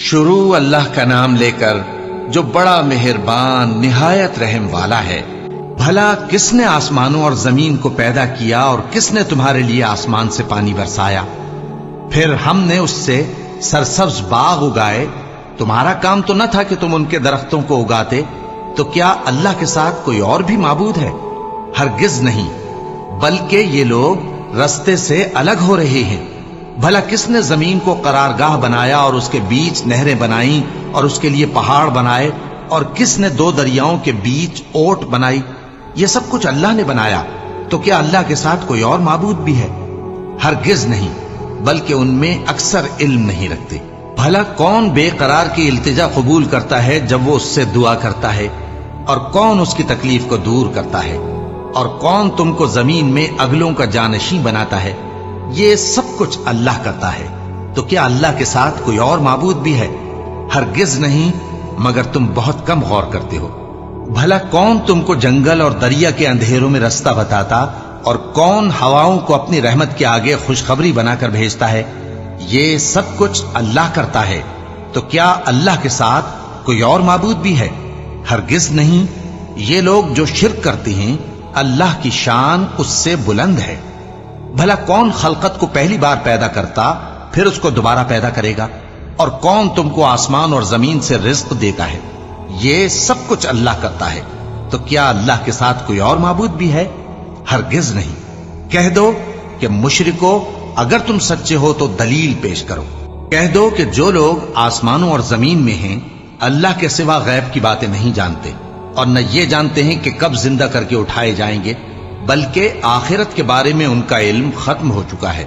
شروع اللہ کا نام لے کر جو بڑا مہربان نہایت رحم والا ہے۔ بھلا کس نے آسمانوں اور زمین کو پیدا کیا اور کس نے تمہارے لیے آسمان سے پانی برسایا؟ پھر ہم نے اس سے سرسبز باغ اگائے۔ تمہارا کام تو نہ تھا کہ تم ان کے درختوں کو اگاتے؟ تو کیا اللہ کے ساتھ کوئی اور بھی معبود ہے؟ ہرگز نہیں، بلکہ یہ لوگ رستے سے الگ ہو رہے ہیں۔ بھلا کس نے زمین کو قرارگاہ بنایا اور اس کے بیچ نہریں بنائیں اور اس کے لیے پہاڑ بنائے، اور کس نے دو دریاؤں کے بیچ اوٹ بنائی؟ یہ سب کچھ اللہ نے بنایا۔ تو کیا اللہ کے ساتھ کوئی اور معبود بھی ہے؟ ہرگز نہیں، بلکہ ان میں اکثر علم نہیں رکھتے۔ بھلا کون بے قرار کی التجا قبول کرتا ہے جب وہ اس سے دعا کرتا ہے؟ اور کون اس کی تکلیف کو دور کرتا ہے؟ اور کون تم کو زمین میں اگلوں کا جانشین بناتا ہے؟ یہ سب کچھ اللہ کرتا ہے۔ تو کیا اللہ کے ساتھ کوئی اور معبود بھی ہے؟ ہرگز نہیں، مگر تم بہت کم غور کرتے ہو۔ بھلا کون تم کو جنگل اور دریا کے اندھیروں میں رستہ بتاتا، اور کون ہواؤں کو اپنی رحمت کے آگے خوشخبری بنا کر بھیجتا ہے؟ یہ سب کچھ اللہ کرتا ہے۔ تو کیا اللہ کے ساتھ کوئی اور معبود بھی ہے؟ ہرگز نہیں۔ یہ لوگ جو شرک کرتے ہیں، اللہ کی شان اس سے بلند ہے۔ بھلا کون خلقت کو پہلی بار پیدا کرتا پھر اس کو دوبارہ پیدا کرے گا؟ اور کون تم کو آسمان اور زمین سے رزق دیتا ہے؟ یہ سب کچھ اللہ کرتا ہے۔ تو کیا اللہ کے ساتھ کوئی اور معبود بھی ہے؟ ہرگز نہیں۔ کہہ دو کہ مشرکو، اگر تم سچے ہو تو دلیل پیش کرو۔ کہہ دو کہ جو لوگ آسمانوں اور زمین میں ہیں اللہ کے سوا غیب کی باتیں نہیں جانتے، اور نہ یہ جانتے ہیں کہ کب زندہ کر کے اٹھائے جائیں گے، بلکہ آخرت کے بارے میں ان کا علم ختم ہو چکا ہے،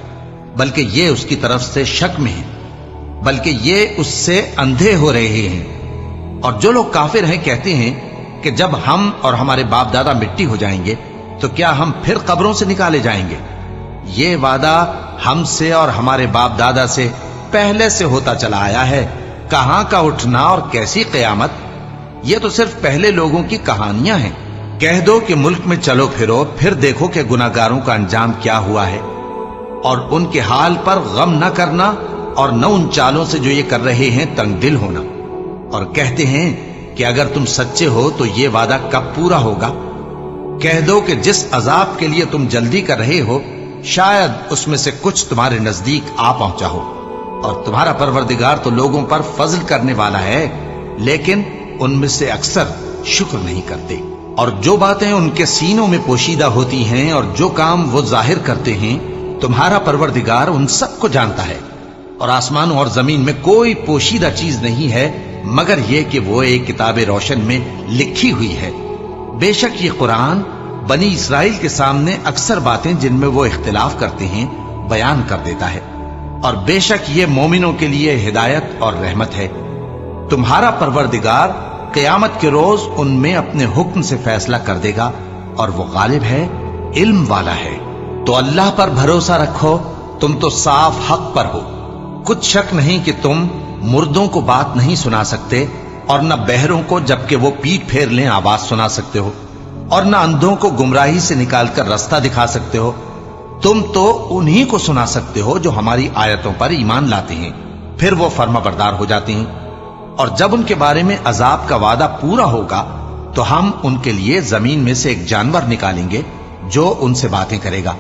بلکہ یہ اس کی طرف سے شک میں ہیں، بلکہ یہ اس سے اندھے ہو رہے ہیں۔ اور جو لوگ کافر ہیں کہتے ہیں کہ جب ہم اور ہمارے باپ دادا مٹی ہو جائیں گے تو کیا ہم پھر قبروں سے نکالے جائیں گے؟ یہ وعدہ ہم سے اور ہمارے باپ دادا سے پہلے سے ہوتا چلا آیا ہے۔ کہاں کا اٹھنا اور کیسی قیامت؟ یہ تو صرف پہلے لوگوں کی کہانیاں ہیں۔ کہہ دو کہ ملک میں چلو پھرو، پھر دیکھو کہ گناہگاروں کا انجام کیا ہوا ہے، اور ان کے حال پر غم نہ کرنا، اور نہ ان چالوں سے جو یہ کر رہے ہیں تنگ دل ہونا۔ اور کہتے ہیں کہ اگر تم سچے ہو تو یہ وعدہ کب پورا ہوگا؟ کہہ دو کہ جس عذاب کے لیے تم جلدی کر رہے ہو شاید اس میں سے کچھ تمہارے نزدیک آ پہنچا ہو، اور تمہارا پروردگار تو لوگوں پر فضل کرنے والا ہے، لیکن ان میں سے اکثر شکر نہیں کرتے۔ اور جو باتیں ان کے سینوں میں پوشیدہ ہوتی ہیں اور جو کام وہ ظاہر کرتے ہیں، تمہارا پروردگار ان سب کو جانتا ہے۔ اور آسمانوں اور زمین میں کوئی پوشیدہ چیز نہیں ہے مگر یہ کہ وہ ایک کتاب روشن میں لکھی ہوئی ہے۔ بے شک یہ قرآن بنی اسرائیل کے سامنے اکثر باتیں جن میں وہ اختلاف کرتے ہیں بیان کر دیتا ہے، اور بے شک یہ مومنوں کے لیے ہدایت اور رحمت ہے۔ تمہارا پروردگار قیامت کے روز ان میں اپنے حکم سے فیصلہ کر دے گا، اور وہ غالب ہے، علم والا ہے۔ تو اللہ پر بھروسہ رکھو، تم تو صاف حق پر ہو۔ کچھ شک نہیں کہ تم مردوں کو بات نہیں سنا سکتے، اور نہ بہروں کو جبکہ وہ پیٹ پھیر لیں آواز سنا سکتے ہو، اور نہ اندھوں کو گمراہی سے نکال کر رستہ دکھا سکتے ہو۔ تم تو انہی کو سنا سکتے ہو جو ہماری آیتوں پر ایمان لاتے ہیں، پھر وہ فرما بردار ہو جاتے ہیں۔ اور جب ان کے بارے میں عذاب کا وعدہ پورا ہوگا تو ہم ان کے لیے زمین میں سے ایک جانور نکالیں گے جو ان سے باتیں کرے گا۔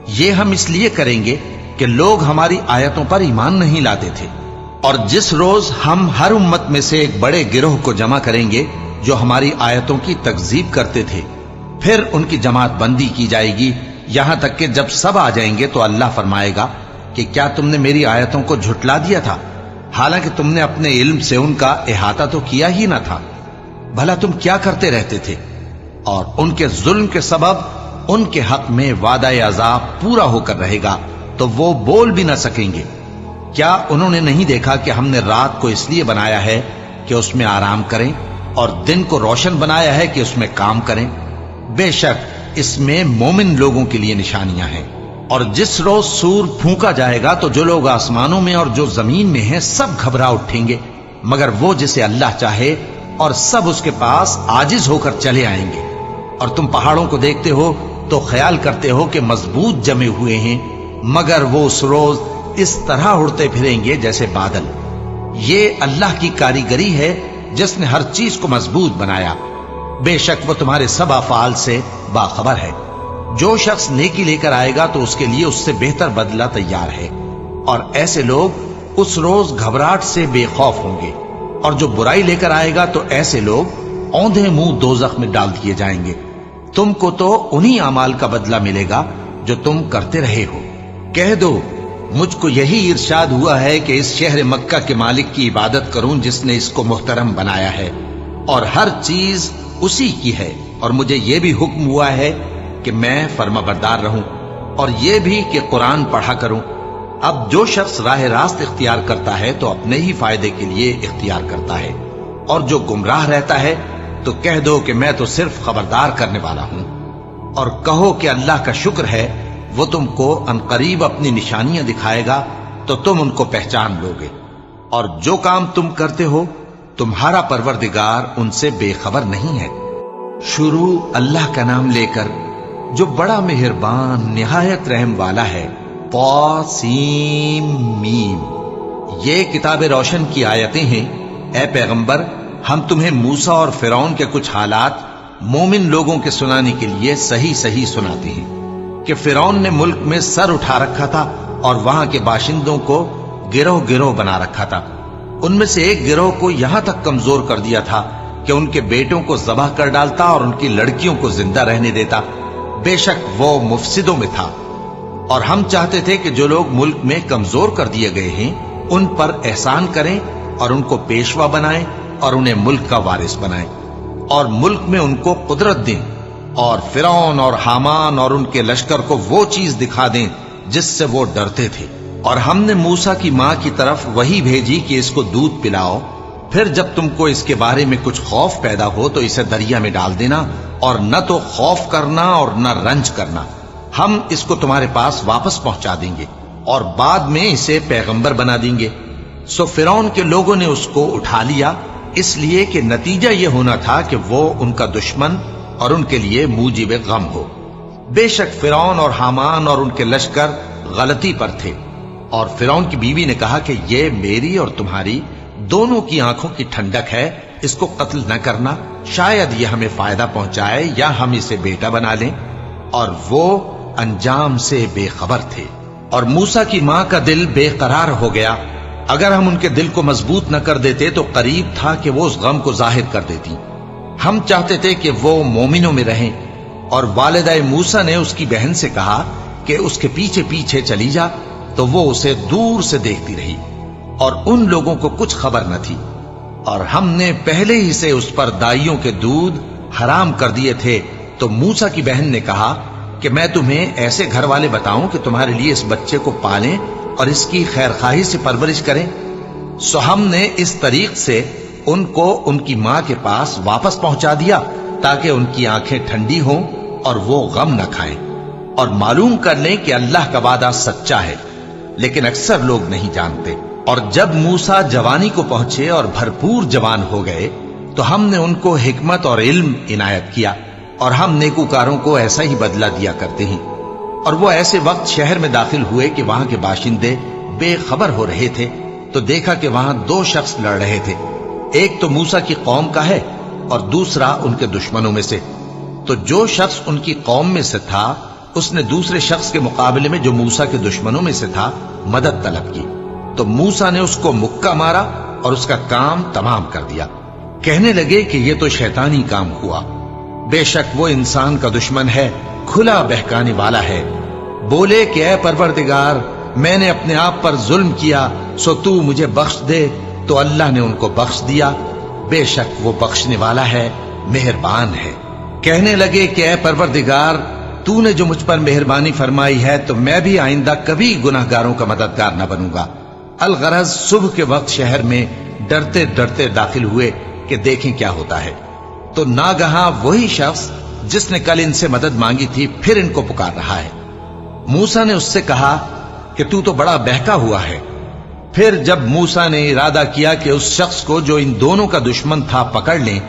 یہ ہم اس لیے کریں گے کہ لوگ ہماری آیتوں پر ایمان نہیں لاتے تھے۔ اور جس روز ہم ہر امت میں سے ایک بڑے گروہ کو جمع کریں گے جو ہماری آیتوں کی تکذیب کرتے تھے، پھر ان کی جماعت بندی کی جائے گی، یہاں تک کہ جب سب آ جائیں گے تو اللہ فرمائے گا کہ کیا تم نے میری آیتوں کو جھٹلا دیا تھا، حالانکہ تم نے اپنے علم سے ان کا احاطہ تو کیا ہی نہ تھا؟ بھلا تم کیا کرتے رہتے تھے؟ اور ان کے ظلم کے سبب ان کے حق میں وعدہ عذاب پورا ہو کر رہے گا تو وہ بول بھی نہ سکیں گے۔ کیا انہوں نے نہیں دیکھا کہ ہم نے رات کو اس لیے بنایا ہے کہ اس میں آرام کریں، اور دن کو روشن بنایا ہے کہ اس میں کام کریں؟ بے شک اس میں مومن لوگوں کے لیے نشانیاں ہیں۔ اور جس روز سور پھونکا جائے گا تو جو لوگ آسمانوں میں اور جو زمین میں ہیں سب گھبرا اٹھیں گے، مگر وہ جسے اللہ چاہے، اور سب اس کے پاس عاجز ہو کر چلے آئیں گے۔ اور تم پہاڑوں کو دیکھتے ہو تو خیال کرتے ہو کہ مضبوط جمے ہوئے ہیں، مگر وہ اس روز اس طرح اڑتے پھریں گے جیسے بادل۔ یہ اللہ کی کاریگری ہے جس نے ہر چیز کو مضبوط بنایا. بے شک وہ تمہارے سب افعال سے باخبر ہے. جو شخص نیکی لے کر آئے گا تو اس کے لیے اس سے بہتر بدلہ تیار ہے، اور ایسے لوگ اس روز گھبراہٹ سے بے خوف ہوں گے. اور جو برائی لے کر آئے گا تو ایسے لوگ اوندھے منہ دوزخ میں ڈال دیے جائیں گے. تم کو تو انہی اعمال کا بدلہ ملے گا جو تم کرتے رہے ہو. کہہ دو مجھ کو یہی ارشاد ہوا ہے کہ اس شہر مکہ کے مالک کی عبادت کروں جس نے اس کو محترم بنایا ہے اور ہر چیز اسی کی ہے، اور مجھے یہ بھی حکم ہوا ہے کہ میں فرما بردار رہوں، اور یہ بھی کہ قرآن پڑھا کروں. اب جو شخص راہ راست اختیار کرتا ہے تو اپنے ہی فائدے کے لیے اختیار کرتا ہے، اور جو گمراہ رہتا ہے تو کہہ دو کہ میں تو صرف خبردار کرنے والا ہوں. اور کہو کہ اللہ کا شکر ہے وہ تم کو عنقریب اپنی نشانیاں دکھائے گا تو تم ان کو پہچان لو گے. اور جو کام تم کرتے ہو تمہارا پروردگار ان سے بے خبر نہیں ہے. شروع اللہ کا نام لے کر جو بڑا مہربان نہایت رحم والا ہے. طاسیم میم. یہ کتاب روشن کی آیتیں ہیں. اے پیغمبر ہم تمہیں موسیٰ اور فرعون کے کچھ حالات مومن لوگوں کے سنانے کے لیے صحیح صحیح سناتے ہیں کہ فرعون نے ملک میں سر اٹھا رکھا تھا اور وہاں کے باشندوں کو گروہ گروہ بنا رکھا تھا. ان میں سے ایک گروہ کو یہاں تک کمزور کر دیا تھا کہ ان کے بیٹوں کو ذبح کر ڈالتا اور ان کی لڑکیوں کو زندہ رہنے دیتا. بے شک وہ مفسدوں میں تھا. اور ہم چاہتے تھے کہ جو لوگ ملک میں کمزور کر دیے گئے ہیں ان پر احسان کریں اور ان کو پیشوا بنائیں اور انہیں ملک کا وارث بنائیں اور ملک میں ان کو قدرت دیں، اور فرعون اور حامان اور ان کے لشکر کو وہ چیز دکھا دیں جس سے وہ ڈرتے تھے. اور ہم نے موسیٰ کی ماں کی طرف وہی بھیجی کہ اس کو دودھ پلاؤ، پھر جب تم کو اس کے بارے میں کچھ خوف پیدا ہو تو اسے دریا میں ڈال دینا، اور نہ تو خوف کرنا اور نہ رنج کرنا. ہم اس کو تمہارے پاس واپس پہنچا دیں گے اور بعد میں اسے پیغمبر بنا دیں گے. سو فرعون کے لوگوں نے اس کو اٹھا لیا، اس لیے کہ نتیجہ یہ ہونا تھا کہ وہ ان کا دشمن اور ان کے لیے موجب غم ہو. بے شک فرعون اور حامان اور ان کے لشکر غلطی پر تھے. اور فرعون کی بیوی نے کہا کہ یہ میری اور تمہاری دونوں کی آنکھوں کی ٹھنڈک ہے، اس کو قتل نہ کرنا، شاید یہ ہمیں فائدہ پہنچائے یا ہم اسے بیٹا بنا لیں. اور وہ انجام سے بے خبر تھے. اور موسیٰ کی ماں کا دل بے قرار ہو گیا. اگر ہم ان کے دل کو مضبوط نہ کر دیتے تو قریب تھا کہ وہ اس غم کو ظاہر کر دیتی. ہم چاہتے تھے کہ وہ مومنوں میں رہیں. اور والدہ موسیٰ نے اس کی بہن سے کہا کہ اس کے پیچھے پیچھے چلی جا، تو وہ اسے دور سے دیکھتی رہی اور ان لوگوں کو کچھ خبر نہ تھی. اور ہم نے پہلے ہی سے اس پر دائیوں کے دودھ حرام کر دیے تھے. تو موسیٰ کی بہن نے کہا کہ میں تمہیں ایسے گھر والے بتاؤں کہ تمہارے لیے اس بچے کو پالیں اور اس کی خیر خواہی سے پرورش کریں. سو ہم نے اس طریق سے ان کو ان کی ماں کے پاس واپس پہنچا دیا تاکہ ان کی آنکھیں ٹھنڈی ہوں اور وہ غم نہ کھائیں اور معلوم کر لیں کہ اللہ کا وعدہ سچا ہے، لیکن اکثر لوگ نہیں جانتے. اور جب موسیٰ جوانی کو پہنچے اور بھرپور جوان ہو گئے تو ہم نے ان کو حکمت اور علم عنایت کیا، اور ہم نیکوکاروں کو ایسا ہی بدلہ دیا کرتے ہیں. اور وہ ایسے وقت شہر میں داخل ہوئے کہ وہاں کے باشندے بے خبر ہو رہے تھے تو دیکھا کہ وہاں دو شخص لڑ رہے تھے. ایک تو موسیٰ کی قوم کا ہے اور دوسرا ان کے دشمنوں میں سے. تو جو شخص ان کی قوم میں سے تھا اس نے دوسرے شخص کے مقابلے میں جو موسیٰ کے دشمنوں میں سے تھا مدد طلب کی. تو موسیٰ نے اس کو مکہ مارا اور اس کا کام تمام کر دیا. کہنے لگے کہ یہ تو شیطانی کام ہوا، بے شک وہ انسان کا دشمن ہے، کھلا بہکانے والا ہے. بولے کہ اے پروردگار میں نے اپنے آپ پر ظلم کیا، سو تو مجھے بخش دے. تو اللہ نے ان کو بخش دیا، بے شک وہ بخشنے والا ہے، مہربان ہے. کہنے لگے کہ اے پروردگار تو نے جو مجھ پر مہربانی فرمائی ہے تو میں بھی آئندہ کبھی گناہ گاروں کا مددگار نہ بنوں گا. الغرض صبح کے وقت شہر میں ڈرتے ڈرتے داخل ہوئے کہ دیکھیں کیا ہوتا ہے. تو ناگہاں وہی شخص جس نے کل ان سے مدد مانگی تھی پھر ان کو پکار رہا ہے. موسیٰ نے اس سے کہا کہ تو بڑا بہکا ہوا ہے. پھر جب موسیٰ نے ارادہ کیا کہ اس شخص کو جو ان دونوں کا دشمن تھا پکڑ لیں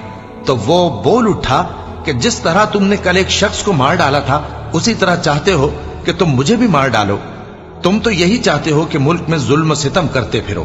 تو وہ بول اٹھا کہ جس طرح تم نے کل ایک شخص کو مار ڈالا تھا اسی طرح چاہتے ہو کہ تم مجھے بھی مار ڈالو. تم تو یہی چاہتے ہو کہ ملک میں ظلم و ستم کرتے پھرو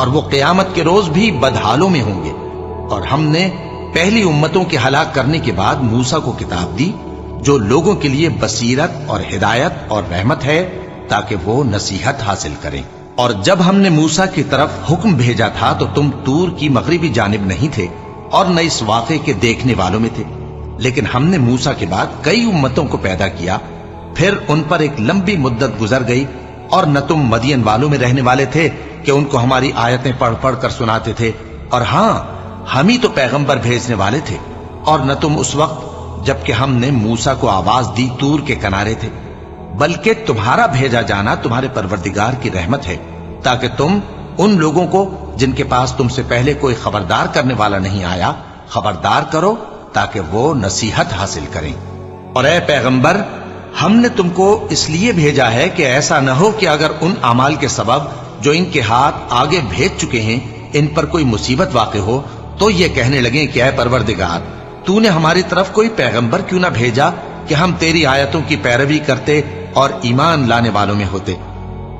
اور وہ قیامت کے روز بھی بدحالوں میں ہوں گے۔ اور ہم نے پہلی امتوں کے ہلاک کرنے کے بعد موسیٰ کو کتاب دی جو لوگوں کے لیے بصیرت اور ہدایت اور رحمت ہے تاکہ وہ نصیحت حاصل کریں۔ اور جب ہم نے موسیٰ کی طرف حکم بھیجا تھا تو تم طور کی مغربی جانب نہیں تھے اور نہ اس واقعے کے دیکھنے والوں میں تھے، لیکن ہم نے موسیٰ کے بعد کئی امتوں کو پیدا کیا، پھر ان پر ایک لمبی مدت گزر گئی، اور نہ تم مدین والوں میں رہنے والے تھے کہ ان کو ہماری آیتیں پڑھ پڑھ کر سناتے تھے، اور ہاں ہم ہی تو پیغمبر بھیجنے والے تھے، اور نہ تم اس وقت جبکہ ہم نے موسیٰ کو آواز دی طور کے کنارے تھے، بلکہ تمہارا بھیجا جانا تمہارے پروردگار کی رحمت ہے تاکہ تم ان لوگوں کو جن کے پاس تم سے پہلے کوئی خبردار کرنے والا نہیں آیا خبردار کرو تاکہ وہ نصیحت حاصل کریں۔ اور اے پیغمبر، ہم نے تم کو اس لیے بھیجا ہے کہ ایسا نہ ہو کہ اگر ان اعمال کے سبب جو ان کے ہاتھ آگے بھیج چکے ہیں ان پر کوئی مصیبت واقع ہو تو یہ کہنے لگیں کہ اے پروردگار، تو نے ہماری طرف کوئی پیغمبر کیوں نہ بھیجا کہ ہم تیری آیتوں کی پیروی کرتے اور ایمان لانے والوں میں ہوتے۔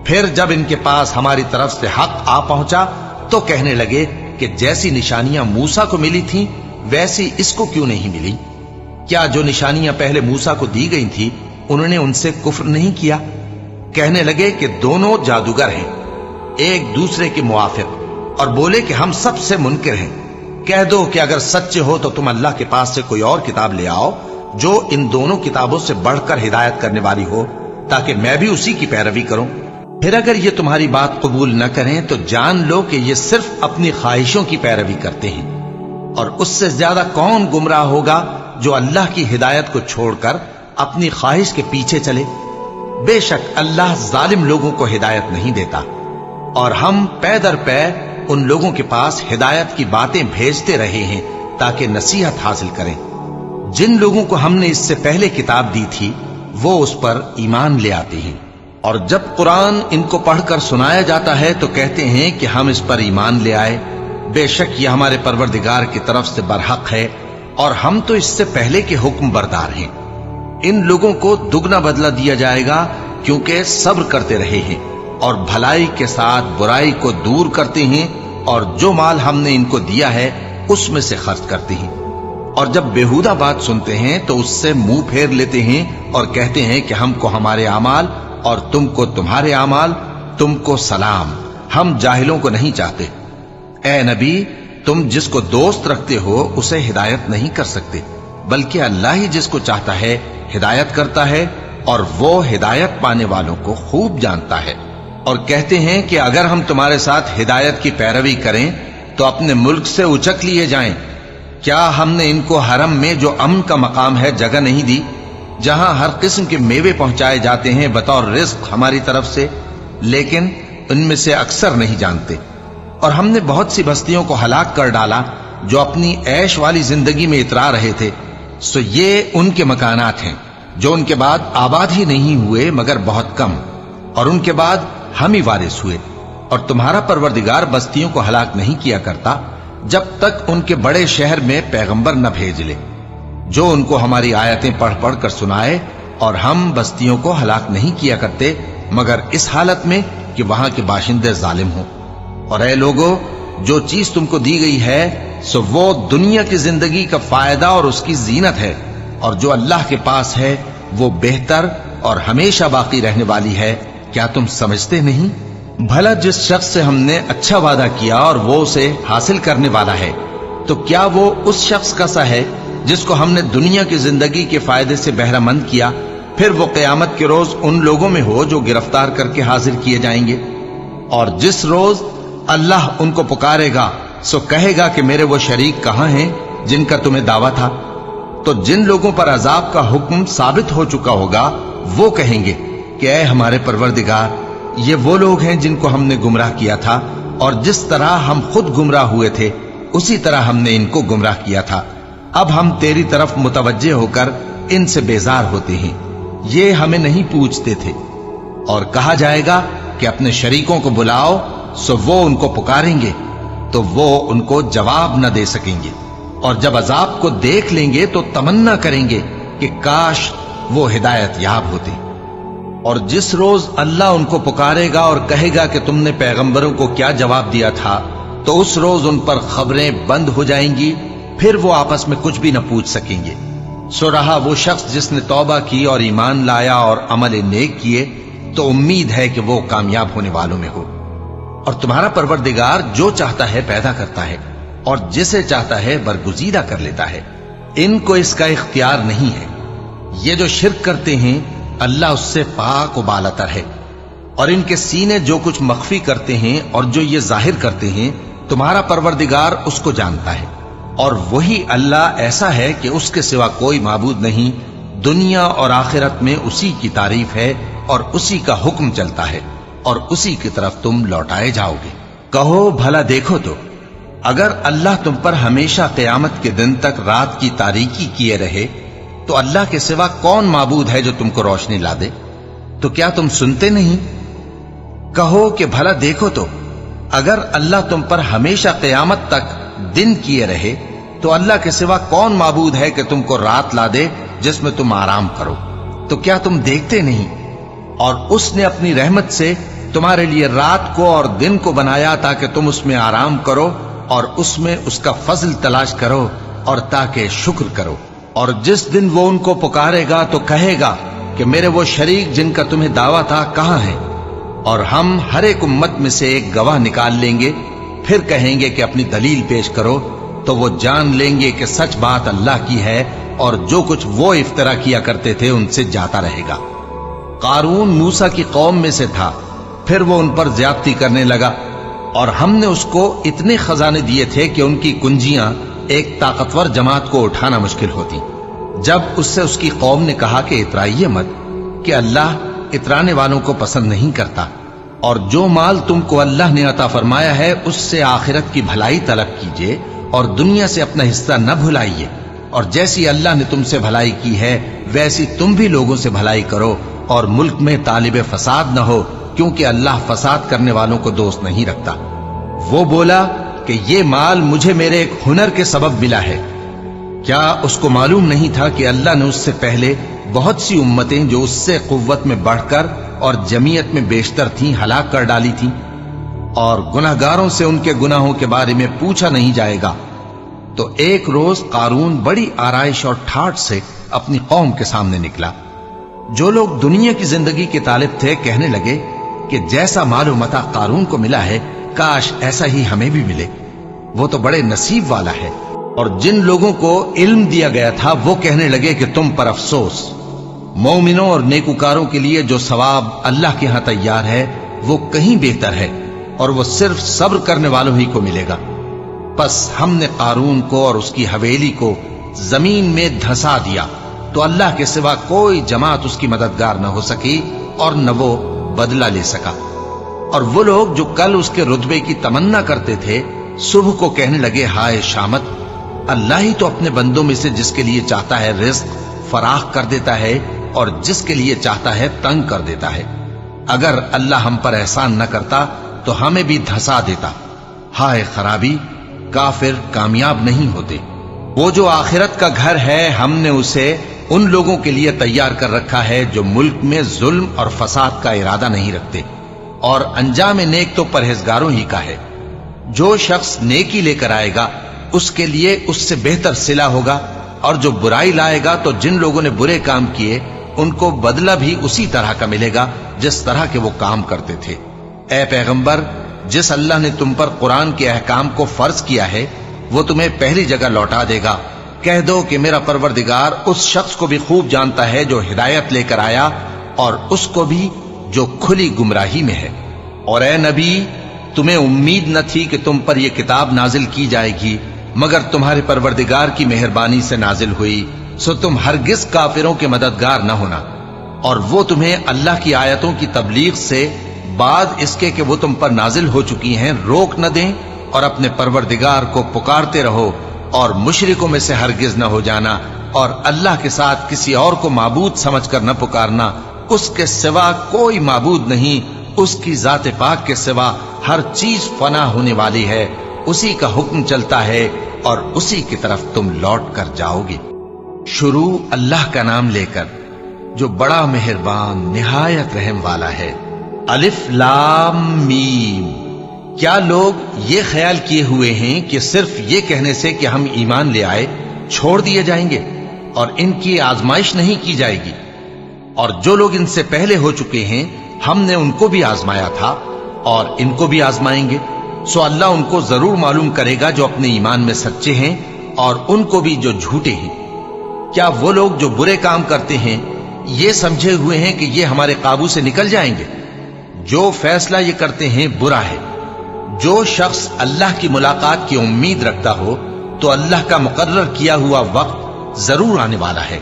پھر جب ان کے پاس ہماری طرف سے حق آ پہنچا تو کہنے لگے کہ جیسی نشانیاں موسیٰ کو ملی تھیں ویسی اس کو کیوں نہیں ملی؟ کیا جو نشانیاں پہلے موسیٰ کو دی گئی تھی انہوں نے ان سے کفر نہیں کیا؟ کہنے لگے کہ دونوں جادوگر ہیں ایک دوسرے کے موافق، اور بولے کہ ہم سب سے منکر ہیں۔ کہہ دو کہ اگر سچے ہو تو تم اللہ کے پاس سے کوئی اور کتاب لے آؤ جو ان دونوں کتابوں سے بڑھ کر ہدایت کرنے والی ہو تاکہ میں بھی اسی کی پیروی کروں۔ پھر اگر یہ تمہاری بات قبول نہ کریں تو جان لو کہ یہ صرف اپنی خواہشوں کی پیروی کرتے ہیں، اور اس سے زیادہ کون گمراہ ہوگا جو اللہ کی ہدایت کو چھوڑ کر اپنی خواہش کے پیچھے چلے۔ بے شک اللہ ظالم لوگوں کو ہدایت نہیں دیتا، اور ہم پے در پے ان لوگوں کے پاس ہدایت کی باتیں بھیجتے رہے ہیں تاکہ نصیحت حاصل کریں۔ جن لوگوں کو ہم نے اس سے پہلے کتاب دی تھی وہ اس پر ایمان لے آتے ہیں، اور جب قرآن ان کو پڑھ کر سنایا جاتا ہے تو کہتے ہیں کہ ہم اس پر ایمان لے آئے، بے شک یہ ہمارے پروردگار کی طرف سے برحق ہے اور ہم تو اس سے پہلے کے حکم بردار ہیں۔ ان لوگوں کو دگنا بدلہ دیا جائے گا کیونکہ صبر کرتے رہے ہیں اور بھلائی کے ساتھ برائی کو دور کرتے ہیں، اور جو مال ہم نے ان کو دیا ہے اس میں سے خرچ کرتے ہیں، اور جب بےہودہ بات سنتے ہیں تو اس سے منہ پھیر لیتے ہیں اور کہتے ہیں کہ ہم کو ہمارے اعمال اور تم کو تمہارے اعمال، تم کو سلام، ہم جاہلوں کو نہیں چاہتے۔ اے نبی، تم جس کو دوست رکھتے ہو اسے ہدایت نہیں کر سکتے، بلکہ اللہ ہی جس کو چاہتا ہے ہدایت کرتا ہے، اور وہ ہدایت پانے والوں کو خوب جانتا ہے۔ اور کہتے ہیں کہ اگر ہم تمہارے ساتھ ہدایت کی پیروی کریں تو اپنے ملک سے اچک لیے جائیں۔ کیا ہم نے ان کو حرم میں جو امن کا مقام ہے جگہ نہیں دی، جہاں ہر قسم کے میوے پہنچائے جاتے ہیں بطور رزق ہماری طرف سے؟ لیکن ان میں سے اکثر نہیں جانتے۔ اور ہم نے بہت سی بستیوں کو ہلاک کر ڈالا جو اپنی عیش والی زندگی میں اترا رہے تھے، سو یہ ان کے مکانات ہیں جو ان کے بعد آباد ہی نہیں ہوئے مگر بہت کم، اور ان کے بعد ہم ہی وارث ہوئے۔ اور تمہارا پروردگار بستیوں کو ہلاک نہیں کیا کرتا جب تک ان کے بڑے شہر میں پیغمبر نہ بھیج لے جو ان کو ہماری آیتیں پڑھ پڑھ کر سنائے، اور ہم بستیوں کو ہلاک نہیں کیا کرتے مگر اس حالت میں کہ وہاں کے باشندے ظالم ہوں۔ اور اے لوگو، جو چیز تم کو دی گئی ہے سو وہ دنیا کی زندگی کا فائدہ اور اس کی زینت ہے، اور جو اللہ کے پاس ہے وہ بہتر اور ہمیشہ باقی رہنے والی ہے۔ کیا تم سمجھتے نہیں؟ بھلا جس شخص سے ہم نے اچھا وعدہ کیا اور وہ اسے حاصل کرنے والا ہے، تو کیا وہ اس شخص کا سا ہے جس کو ہم نے دنیا کی زندگی کے فائدے سے بہرہ مند کیا، پھر وہ قیامت کے روز ان لوگوں میں ہو جو گرفتار کر کے حاضر کیے جائیں گے؟ اور جس روز اللہ ان کو پکارے گا سو کہے گا کہ میرے وہ شریک کہاں ہیں جن کا تمہیں دعویٰ تھا؟ تو جن لوگوں پر عذاب کا حکم ثابت ہو چکا ہوگا وہ کہیں گے کہ اے ہمارے پروردگار، یہ وہ لوگ ہیں جن کو ہم نے گمراہ کیا تھا، اور جس طرح ہم خود گمراہ ہوئے تھے اسی طرح ہم نے ان کو گمراہ کیا تھا۔ اب ہم تیری طرف متوجہ ہو کر ان سے بیزار ہوتے ہیں، یہ ہمیں نہیں پوچھتے تھے۔ اور کہا جائے گا کہ اپنے شریکوں کو بلاؤ، سو وہ ان کو پکاریں گے تو وہ ان کو جواب نہ دے سکیں گے، اور جب عذاب کو دیکھ لیں گے تو تمنا کریں گے کہ کاش وہ ہدایت یاب ہوتے۔ اور جس روز اللہ ان کو پکارے گا اور کہے گا کہ تم نے پیغمبروں کو کیا جواب دیا تھا، تو اس روز ان پر خبریں بند ہو جائیں گی، پھر وہ آپس میں کچھ بھی نہ پوچھ سکیں گے۔ سو رہا وہ شخص جس نے توبہ کی اور ایمان لایا اور عمل نیک کیے، تو امید ہے کہ وہ کامیاب ہونے والوں میں ہو۔ اور تمہارا پروردگار جو چاہتا ہے پیدا کرتا ہے، اور جسے چاہتا ہے برگزیدہ کر لیتا ہے، ان کو اس کا اختیار نہیں ہے۔ یہ جو شرک کرتے ہیں اللہ اس سے پاک و بالاتر ہے، اور ان کے سینے جو کچھ مخفی کرتے ہیں اور جو یہ ظاہر کرتے ہیں تمہارا پروردگار اس کو جانتا ہے۔ اور وہی اللہ ایسا ہے کہ اس کے سوا کوئی معبود نہیں، دنیا اور آخرت میں اسی کی تعریف ہے اور اسی کا حکم چلتا ہے، اور اسی کی طرف تم لوٹائے جاؤ گے۔ کہو بھلا دیکھو تو، اگر اللہ تم پر ہمیشہ قیامت کے دن تک رات کی تاریکی کیے رہے تو اللہ کے سوا کون معبود ہے جو تم کو روشنی لا دے؟ تو کیا تم سنتے نہیں؟ کہو کہ بھلا دیکھو تو، اگر اللہ تم پر ہمیشہ قیامت تک دن کیے رہے تو اللہ کے سوا کون معبود ہے کہ تم کو رات لا دے جس میں تم آرام کرو؟ تو کیا تم دیکھتے نہیں؟ اور اس نے اپنی رحمت سے تمہارے لیے رات کو اور دن کو بنایا تاکہ تم اس میں آرام کرو اور اس میں اس کا فضل تلاش کرو اور تاکہ شکر کرو۔ اور جس دن وہ ان کو پکارے گا تو کہے گا کہ میرے وہ شریک جن کا تمہیں دعویٰ تھا کہاں ہیں؟ اور ہم ہر ایک امت میں سے ایک گواہ نکال لیں گے، پھر کہیں گے کہ اپنی دلیل پیش کرو، تو وہ جان لیں گے کہ سچ بات اللہ کی ہے، اور جو کچھ وہ افترا کیا کرتے تھے ان سے جاتا رہے گا۔ قارون موسیٰ کی قوم میں سے تھا، پھر وہ ان پر زیادتی کرنے لگا، اور ہم نے اس کو اتنے خزانے دیے تھے کہ ان کی کنجیاں ایک طاقتور جماعت کو اٹھانا مشکل ہوتی۔ جب اس سے اس کی قوم نے کہا کہ اترائیے مت، کہ اللہ اترانے والوں کو پسند نہیں کرتا، اور جو مال تم کو اللہ نے عطا فرمایا ہے اس سے آخرت کی بھلائی طلب کیجیے اور دنیا سے اپنا حصہ نہ بھلائیے، اور جیسی اللہ نے تم سے بھلائی کی ہے ویسی تم بھی لوگوں سے بھلائی کرو، اور ملک میں طالب فساد نہ ہو، کیونکہ اللہ فساد کرنے والوں کو دوست نہیں رکھتا۔ وہ بولا کہ یہ مال مجھے میرے ایک ہنر کے سبب ملا ہے۔ کیا اس کو معلوم نہیں تھا کہ اللہ نے اس سے پہلے بہت سی امتیں جو اس سے قوت میں بڑھ کر اور جمعیت میں بیشتر تھیں ہلاک کر ڈالی تھیں، اور گناہگاروں سے ان کے گناہوں کے بارے میں پوچھا نہیں جائے گا؟ تو ایک روز قارون بڑی آرائش اور ٹھاٹ سے اپنی قوم کے سامنے نکلا۔ جو لوگ دنیا کی زندگی کے طالب تھے کہنے لگے کہ جیسا مال و متاع قارون کو ملا ہے کاش ایسا ہی ہمیں بھی ملے، وہ تو بڑے نصیب والا ہے۔ اور جن لوگوں کو علم دیا گیا تھا وہ کہنے لگے کہ تم پر افسوس، مومنوں اور نیکوکاروں کے لیے جو ثواب اللہ کے ہاں تیار ہے وہ کہیں بہتر ہے، اور وہ صرف صبر کرنے والوں ہی کو ملے گا۔ پس ہم نے قارون کو اور اس کی حویلی کو زمین میں دھسا دیا، تو اللہ کے سوا کوئی جماعت اس کی مددگار نہ ہو سکی اور نہ وہ بدلہ لے سکا۔ اور وہ لوگ جو کل اس کے رتبے کی تمنا کرتے تھے صبح کو کہنے لگے ہائے شامت، اللہ ہی تو اپنے بندوں میں سے جس کے لیے چاہتا ہے رزق فراخ کر دیتا ہے اور جس کے لیے چاہتا ہے تنگ کر دیتا ہے۔ اگر اللہ ہم پر احسان نہ کرتا تو ہمیں بھی دھسا دیتا۔ ہائے خرابی، کافر کامیاب نہیں ہوتے۔ وہ جو آخرت کا گھر ہے ہم نے اسے ان لوگوں کے لیے تیار کر رکھا ہے جو ملک میں ظلم اور فساد کا ارادہ نہیں رکھتے، اور انجام نیک تو پرہیزگاروں ہی کا ہے۔ جو شخص نیکی لے کر آئے گا اس کے لیے اس سے بہتر صلہ ہوگا، اور جو برائی لائے گا تو جن لوگوں نے برے کام کیے ان کو بدلہ بھی اسی طرح کا ملے گا جس طرح کے وہ کام کرتے تھے۔ اے پیغمبر، جس اللہ نے تم پر قرآن کے احکام کو فرض کیا ہے وہ تمہیں پہلی جگہ لوٹا دے گا۔ کہہ دو کہ میرا پروردگار اس شخص کو بھی خوب جانتا ہے جو ہدایت لے کر آیا اور اس کو بھی جو کھلی گمراہی میں ہے۔ اور اے نبی، تمہیں امید نہ تھی کہ تم پر یہ کتاب نازل کی جائے گی مگر تمہارے پروردگار کی مہربانی سے نازل ہوئی، سو تم ہرگز کافروں کے مددگار نہ ہونا، اور وہ تمہیں اللہ کی آیتوں کی تبلیغ سے بعد اس کے کہ وہ تم پر نازل ہو چکی ہیں روک نہ دیں، اور اپنے پروردگار کو پکارتے رہو اور مشرکوں میں سے ہرگز نہ ہو جانا، اور اللہ کے ساتھ کسی اور کو معبود سمجھ کر نہ پکارنا۔ اس کے سوا کوئی معبود نہیں، اس کی ذات پاک کے سوا ہر چیز فنا ہونے والی ہے، اسی کا حکم چلتا ہے اور اسی کی طرف تم لوٹ کر جاؤ گے۔ شروع اللہ کا نام لے کر جو بڑا مہربان نہایت رحم والا ہے۔ الف لام میم۔ کیا لوگ یہ خیال کیے ہوئے ہیں کہ صرف یہ کہنے سے کہ ہم ایمان لے آئے چھوڑ دیے جائیں گے اور ان کی آزمائش نہیں کی جائے گی؟ اور جو لوگ ان سے پہلے ہو چکے ہیں ہم نے ان کو بھی آزمایا تھا اور ان کو بھی آزمائیں گے، سو اللہ ان کو ضرور معلوم کرے گا جو اپنے ایمان میں سچے ہیں اور ان کو بھی جو جھوٹے ہیں۔ کیا وہ لوگ جو برے کام کرتے ہیں یہ سمجھے ہوئے ہیں کہ یہ ہمارے قابو سے نکل جائیں گے؟ جو فیصلہ یہ کرتے ہیں برا ہے۔ جو شخص اللہ کی ملاقات کی امید رکھتا ہو تو اللہ کا مقرر کیا ہوا وقت ضرور آنے والا ہے،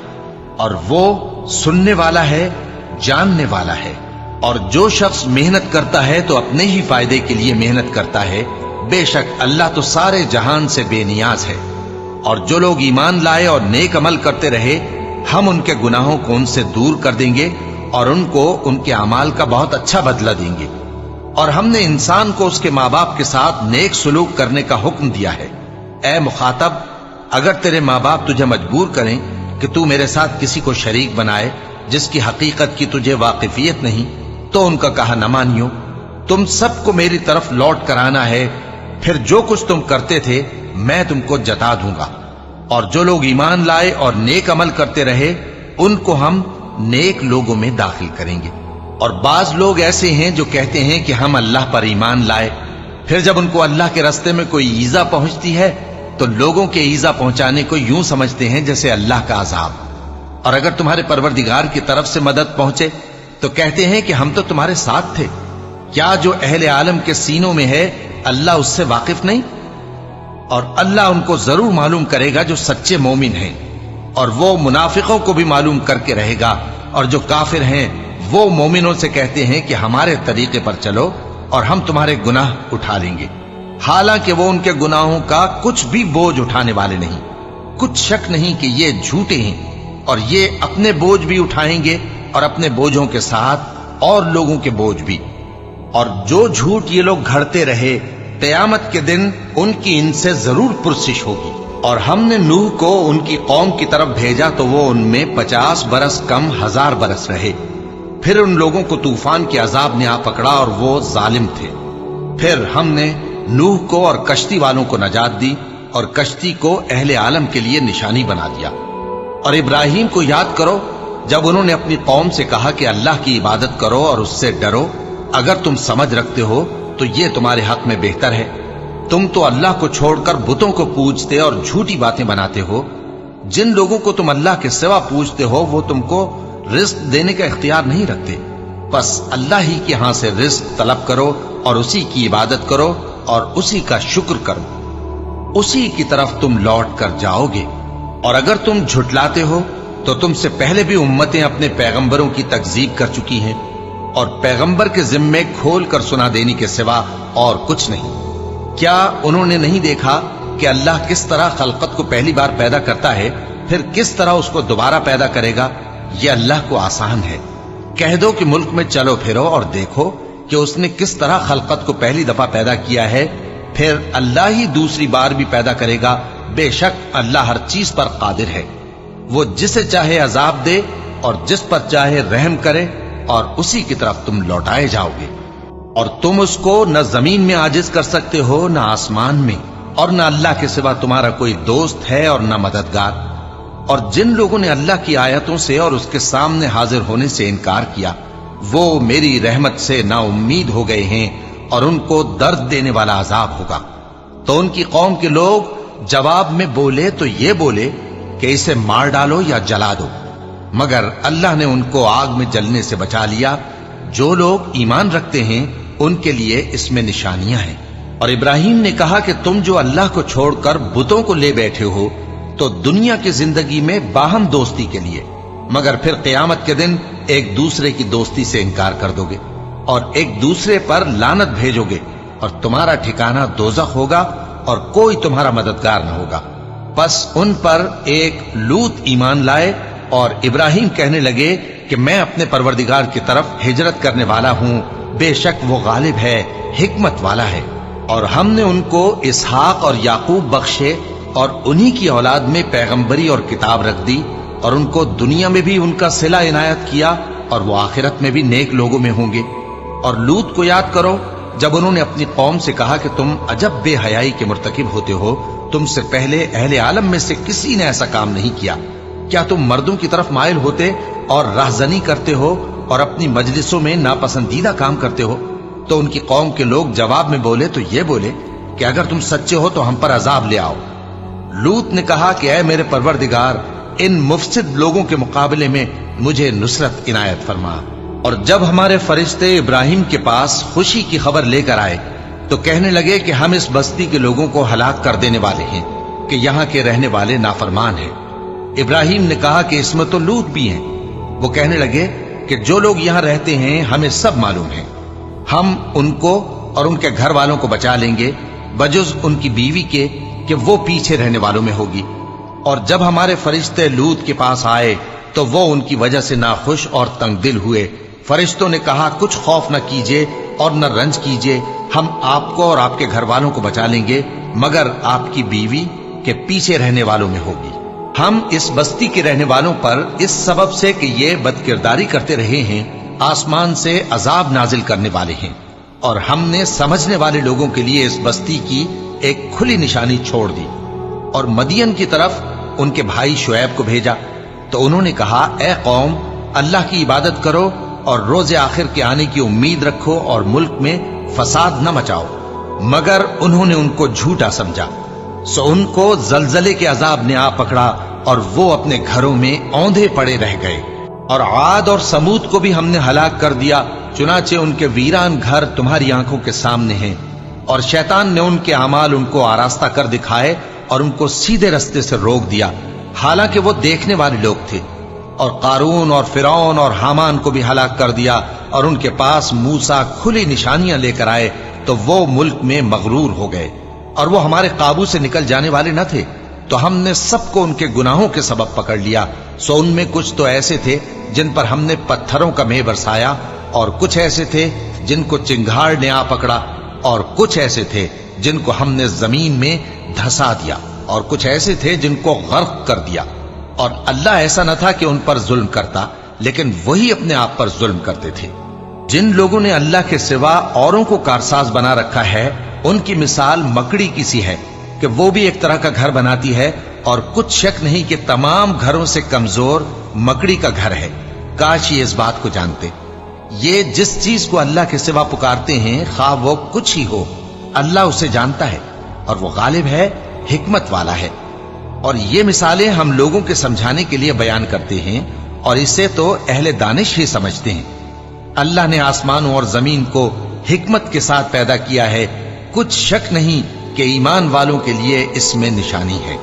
اور وہ سننے والا ہے، جاننے والا ہے۔ اور جو شخص محنت کرتا ہے تو اپنے ہی فائدے کے لیے محنت کرتا ہے، بے شک اللہ تو سارے جہان سے بے نیاز ہے۔ اور جو لوگ ایمان لائے اور نیک عمل کرتے رہے ہم ان کے گناہوں کو ان سے دور کر دیں گے اور ان کو ان کے اعمال کا بہت اچھا بدلہ دیں گے۔ اور ہم نے انسان کو اس کے ماں باپ کے ساتھ نیک سلوک کرنے کا حکم دیا ہے۔ اے مخاطب، اگر تیرے ماں باپ تجھے مجبور کریں کہ تو میرے ساتھ کسی کو شریک بنائے جس کی حقیقت کی تجھے واقفیت نہیں تو ان کا کہا نہ مانیو۔ تم سب کو میری طرف لوٹ کر آنا ہے، پھر جو کچھ تم کرتے تھے میں تم کو جتا دوں گا۔ اور جو لوگ ایمان لائے اور نیک عمل کرتے رہے ان کو ہم نیک لوگوں میں داخل کریں گے۔ اور بعض لوگ ایسے ہیں جو کہتے ہیں کہ ہم اللہ پر ایمان لائے، پھر جب ان کو اللہ کے راستے میں کوئی ایذا پہنچتی ہے تو لوگوں کے ایذا پہنچانے کو یوں سمجھتے ہیں جیسے اللہ کا عذاب۔ اور اگر تمہارے پروردگار کی طرف سے مدد پہنچے تو کہتے ہیں کہ ہم تو تمہارے ساتھ تھے۔ کیا جو اہل عالم کے سینوں میں ہے اللہ اس سے واقف نہیں؟ اور اللہ ان کو ضرور معلوم کرے گا جو سچے مومن ہیں، اور وہ منافقوں کو بھی معلوم کر کے رہے گا۔ اور جو کافر ہیں وہ مومنوں سے کہتے ہیں کہ ہمارے طریقے پر چلو اور ہم تمہارے گناہ اٹھا لیں گے، حالانکہ وہ ان کے گناہوں کا کچھ بھی بوجھ اٹھانے والے نہیں۔ کچھ شک نہیں کہ یہ جھوٹے ہیں، اور یہ اپنے بوجھ بھی اٹھائیں گے اور اپنے بوجھوں کے ساتھ اور لوگوں کے بوجھ بھی۔ اور جو جھوٹ یہ لوگ گھڑتے رہے قیامت کے دن ان کی ان سے ضرور پرسش ہوگی۔ اور ہم نے نوح کو ان کی قوم کی طرف بھیجا تو وہ ان میں 50 برس کم 1000 برس رہے۔ پھر ان لوگوں کو طوفان کے عذاب نے آ پکڑا اور وہ ظالم تھے۔ پھر ہم نے نوح کو اور کشتی والوں کو نجات دی اور کشتی کو اہل عالم کے لیے نشانی بنا دیا۔ اور ابراہیم کو یاد کرو جب انہوں نے اپنی قوم سے کہا کہ اللہ کی عبادت کرو اور اس سے ڈرو، اگر تم سمجھ رکھتے ہو تو یہ تمہارے حق میں بہتر ہے۔ تم تو اللہ کو چھوڑ کر بتوں کو پوجتے اور جھوٹی باتیں بناتے ہو۔ جن لوگوں کو تم اللہ کے سوا پوجتے ہو وہ تم کو رزق دینے کا اختیار نہیں رکھتے، بس اللہ ہی کے ہاں سے رزق طلب کرو اور اسی کی عبادت کرو اور اسی کا شکر کرو، اسی کی طرف تم لوٹ کر جاؤ گے۔ اور اگر تم جھٹلاتے ہو تو تم سے پہلے بھی امتیں اپنے پیغمبروں کی تکذیب کر چکی ہیں، اور پیغمبر کے ذمے کھول کر سنا دینے کے سوا اور کچھ نہیں۔ کیا انہوں نے نہیں دیکھا کہ اللہ کس طرح خلقت کو پہلی بار پیدا کرتا ہے پھر کس طرح اس کو دوبارہ پیدا کرے گا؟ یہ اللہ کو آسان ہے۔ کہہ دو کہ ملک میں چلو پھرو اور دیکھو کہ اس نے کس طرح خلقت کو پہلی دفعہ پیدا کیا ہے، پھر اللہ ہی دوسری بار بھی پیدا کرے گا۔ بے شک اللہ ہر چیز پر قادر ہے۔ وہ جسے چاہے عذاب دے اور جس پر چاہے رحم کرے، اور اسی کی طرف تم لوٹائے جاؤ گے۔ اور تم اس کو نہ زمین میں عاجز کر سکتے ہو نہ آسمان میں، اور نہ اللہ کے سوا تمہارا کوئی دوست ہے اور نہ مددگار۔ اور جن لوگوں نے اللہ کی آیتوں سے اور اس کے سامنے حاضر ہونے سے انکار کیا وہ میری رحمت سے نا امید ہو گئے ہیں اور ان کو درد دینے والا عذاب ہوگا۔ تو ان کی قوم کے لوگ جواب میں بولے تو یہ بولے کہ اسے مار ڈالو یا جلا دو، مگر اللہ نے ان کو آگ میں جلنے سے بچا لیا۔ جو لوگ ایمان رکھتے ہیں ان کے لیے اس میں نشانیاں ہیں۔ اور ابراہیم نے کہا کہ تم جو اللہ کو چھوڑ کر بتوں کو لے بیٹھے ہو تو دنیا کی زندگی میں باہم دوستی کے لیے، مگر پھر قیامت کے دن ایک دوسرے کی دوستی سے انکار کر دو گے اور ایک دوسرے پر لعنت بھیجو گے، اور تمہارا ٹھکانہ دوزخ ہوگا اور کوئی تمہارا مددگار نہ ہوگا۔ پس ان پر ایک لوط ایمان لائے اور ابراہیم کہنے لگے کہ میں اپنے پروردگار کی طرف ہجرت کرنے والا ہوں، بے شک وہ غالب ہے، حکمت والا ہے۔ اور ہم نے ان کو اسحاق اور یعقوب بخشے اور انہی کی اولاد میں پیغمبری اور کتاب رکھ دی، اور ان کو دنیا میں بھی ان کا صلہ عنایت کیا اور وہ آخرت میں بھی نیک لوگوں میں ہوں گے۔ اور لوط کو یاد کرو جب انہوں نے اپنی قوم سے کہا کہ تم عجب بے حیائی کے مرتکب ہوتے ہو، تم سے پہلے اہل عالم میں سے کسی نے ایسا کام نہیں کیا، کیا تم مردوں کی طرف مائل ہوتے اور راہزنی کرتے ہو اور اپنی مجلسوں میں ناپسندیدہ کام کرتے ہو؟ تو ان کی قوم کے لوگ جواب میں بولے تو یہ بولے کہ اگر تم سچے ہو تو ہم پر عذاب لے آؤ۔ لوط نے کہا کہ اے میرے پروردگار، ان مفسد لوگوں کے مقابلے میں مجھے نصرت عنایت فرما۔ اور جب ہمارے فرشتے ابراہیم کے پاس خوشی کی خبر لے کر آئے تو کہنے لگے کہ ہم اس بستی کے لوگوں کو ہلاک کر دینے والے ہیں کہ یہاں کے رہنے والے نافرمان ہیں۔ ابراہیم نے کہا کہ اس میں تو لوط بھی ہیں۔ وہ کہنے لگے کہ جو لوگ یہاں رہتے ہیں ہمیں سب معلوم ہے، ہم ان کو اور ان کے گھر والوں کو بچا لیں گے بجز ان کی بیوی کے کہ وہ پیچھے رہنے والوں میں ہوگی۔ اور جب ہمارے فرشتے لوط کے پاس آئے تو وہ ان کی وجہ سے ناخوش اور تنگ دل ہوئے۔ فرشتوں نے کہا کچھ خوف نہ کیجیے اور نہ رنج کیجیے، ہم آپ کو اور آپ کے گھر والوں کو بچا لیں گے مگر آپ کی بیوی کے پیچھے رہنے والوں میں ہوگی۔ ہم اس بستی کے رہنے والوں پر اس سبب سے کہ یہ بدکرداری کرتے رہے ہیں آسمان سے عذاب نازل کرنے والے ہیں، اور ہم نے سمجھنے والے لوگوں کے لیے اس بستی کی ایک کھلی نشانی چھوڑ دی۔ اور مدین کی طرف ان کے بھائی شعیب کو بھیجا تو انہوں نے کہا اے قوم، اللہ کی عبادت کرو اور روز آخر کے آنے کی امید رکھو اور ملک میں فساد نہ مچاؤ، مگر انہوں نے ان کو جھوٹا سمجھا، سو ان کو زلزلے کے عذاب نے آ پکڑا اور وہ اپنے گھروں میں اوندھے پڑے رہ گئے۔ اور عاد اور سمود کو بھی ہم نے ہلاک کر دیا، چنانچہ ان کے ویران گھر تمہاری آنکھوں کے سامنے ہیں، اور شیطان نے ان کے اعمال ان کو آراستہ کر دکھائے اور ان کو سیدھے رستے سے روک دیا، حالانکہ وہ دیکھنے والے لوگ تھے۔ اور قارون اور فرعون اور حامان کو بھی ہلاک کر دیا، اور ان کے پاس موسیٰ کھلی نشانیاں لے کر آئے تو وہ ملک میں مغرور ہو گئے، اور وہ ہمارے قابو سے نکل جانے والے نہ تھے، تو ہم نے سب کو ان کے گناہوں کے سبب پکڑ لیا۔ سو ان میں کچھ تو ایسے تھے جن پر ہم نے پتھروں کا مے برسایا، اور کچھ ایسے تھے جن کو چنگھاڑ نے آ پکڑا، اور کچھ ایسے تھے جن کو ہم نے زمین میں دھسا دیا، اور کچھ ایسے تھے جن کو غرق کر دیا۔ اور اللہ ایسا نہ تھا کہ ان پر ظلم کرتا، لیکن وہی اپنے آپ پر ظلم کرتے تھے۔ جن لوگوں نے اللہ کے سوا اوروں کو کارساز بنا رکھا ہے، ان کی مثال مکڑی کی سی ہے کہ وہ بھی ایک طرح کا گھر بناتی ہے، اور کچھ شک نہیں کہ تمام گھروں سے کمزور مکڑی کا گھر ہے۔ کاش یہ اس بات کو جانتے۔ یہ جس چیز کو اللہ کے سوا پکارتے ہیں، خواہ وہ کچھ ہی ہو، اللہ اسے جانتا ہے، اور وہ غالب ہے، حکمت والا ہے۔ اور یہ مثالیں ہم لوگوں کے سمجھانے کے لیے بیان کرتے ہیں، اور اسے تو اہل دانش ہی سمجھتے ہیں۔ اللہ نے آسمانوں اور زمین کو حکمت کے ساتھ پیدا کیا ہے، کچھ شک نہیں کہ ایمان والوں کے لیے اس میں نشانی ہے۔